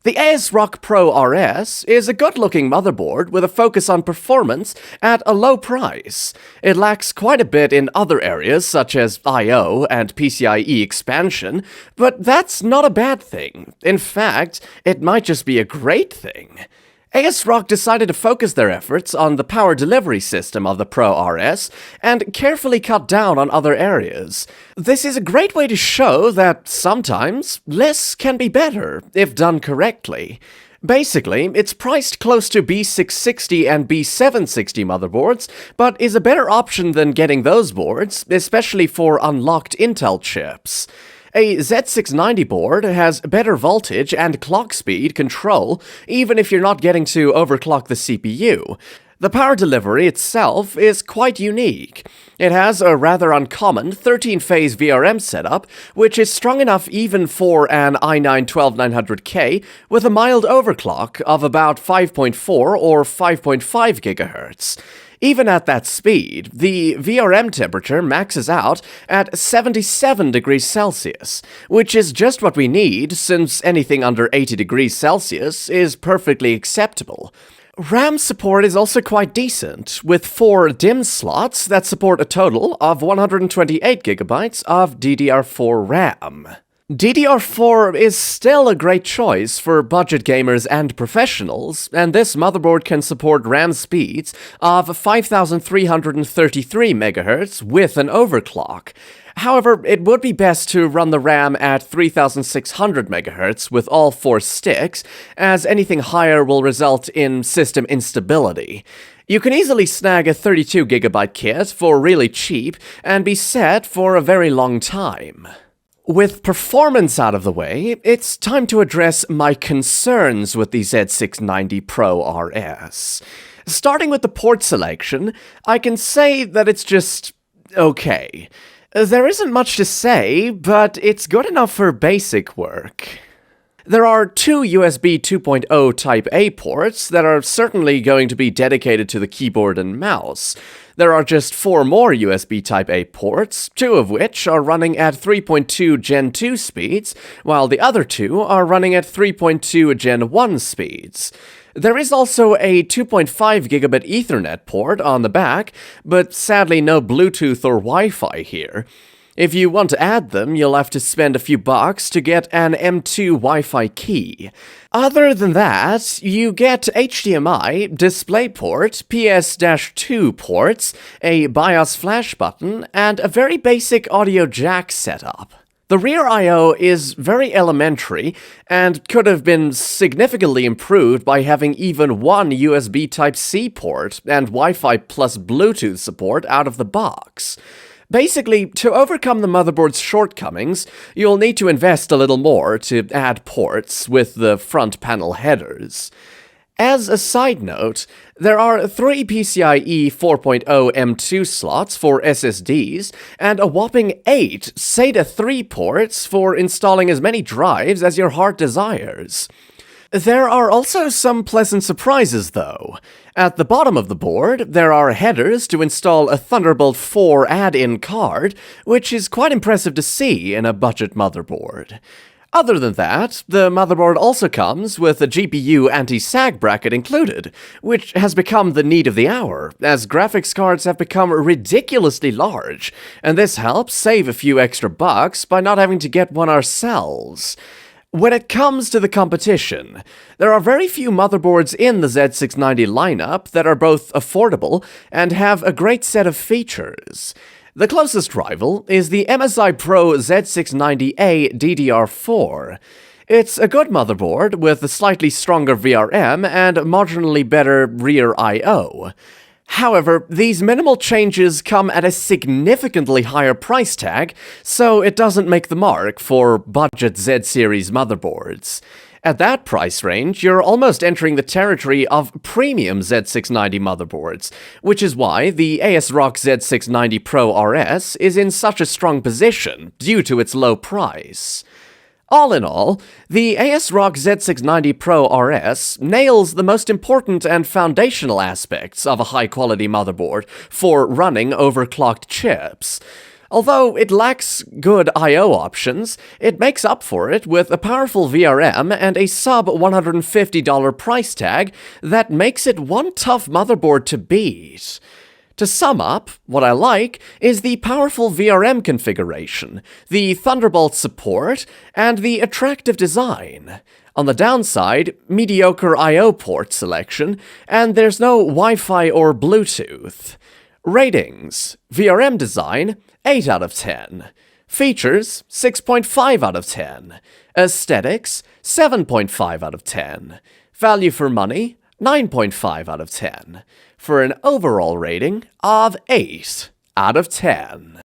The ASROCK Pro RS is a good-looking motherboard with a focus on performance at a low price. It lacks quite a bit in other areas such as I/O and PCIe expansion, but that's not a bad thing. In fact, it might just be a great thing. ASRock decided to focus their efforts on the power delivery system of the Pro RS and carefully cut down on other areas. This is a great way to show that sometimes less can be better if done correctly. Basically, it's priced close to B660 and B760 motherboards, but is a better option than getting those boards, especially for unlocked Intel chips. A Z690 board has better voltage and clock speed control, even if you're not getting to overclock the CPU. The power delivery itself is quite unique. It has a rather uncommon 13-phase VRM setup, which is strong enough even for an i9-12900K with a mild overclock of about 5.4 or 5.5 GHz. Even at that speed, the VRM temperature maxes out at 77 degrees Celsius, which is just what we need since anything under 80 degrees Celsius is perfectly acceptable. RAM support is also quite decent, with 4 DIMM slots that support a total of 128 GB of DDR4 RAM. DDR4 is still a great choice for budget gamers and professionals, and this motherboard can support RAM speeds of 5333 MHz with an overclock. However, it would be best to run the RAM at 3600 MHz with all 4 sticks, as anything higher will result in system instability. You can easily snag a 32 GB kit for really cheap and be set for a very long time. With performance out of the way, it's time to address my concerns with the Z690 Pro RS. Starting with the port selection, I can say that it's just okay. There isn't much to say, but it's good enough for basic work. There are 2 USB 2.0 Type-A ports that are certainly going to be dedicated to the keyboard and mouse. There are just 4 more USB Type-A ports, 2 of which are running at 3.2 Gen 2 speeds, while the other 2 are running at 3.2 Gen 1 speeds. There is also a 2.5 gigabit Ethernet port on the back, but sadly no Bluetooth or Wi-Fi here. If you want to add them, you'll have to spend a few bucks to get an M2 Wi-Fi key. Other than that, you get HDMI, DisplayPort, PS-2 ports, a BIOS flash button, and a very basic audio jack setup. The rear I/O is very elementary and could have been significantly improved by having even one USB Type-C port and Wi-Fi plus Bluetooth support out of the box. Basically, to overcome the motherboard's shortcomings, you'll need to invest a little more to add ports with the front panel headers. As a side note, there are 3 PCIe 4.0 M2 slots for SSDs and a whopping 8 SATA 3 ports for installing as many drives as your heart desires. There are also some pleasant surprises, though. At the bottom of the board, there are headers to install a Thunderbolt 4 add-in card, which is quite impressive to see in a budget motherboard. Other than that, the motherboard also comes with a GPU anti-sag bracket included, which has become the need of the hour, as graphics cards have become ridiculously large, and this helps save a few extra bucks by not having to get one ourselves. When it comes to the competition, there are very few motherboards in the Z690 lineup that are both affordable and have a great set of features. The closest rival is the MSI Pro Z690A DDR4. It's a good motherboard with a slightly stronger VRM and marginally better rear I/O. However, these minimal changes come at a significantly higher price tag, so it doesn't make the mark for budget Z-series motherboards. At that price range, you're almost entering the territory of premium Z690 motherboards, which is why the ASROCK Z690 Pro RS is in such a strong position due to its low price. All in all, the ASRock Z690 Pro RS nails the most important and foundational aspects of a high-quality motherboard for running overclocked chips. Although it lacks good I/O options, it makes up for it with a powerful VRM and a sub-$150 price tag that makes it one tough motherboard to beat. To sum up, what I like is the powerful VRM configuration, the Thunderbolt support, and the attractive design. On the downside, mediocre I/O port selection, and there's no Wi-Fi or Bluetooth. Ratings: VRM design, 8 out of 10. Features, 6.5 out of 10. Aesthetics, 7.5 out of 10. Value for money, 9.5 out of 10. For an overall rating of 8 out of 10.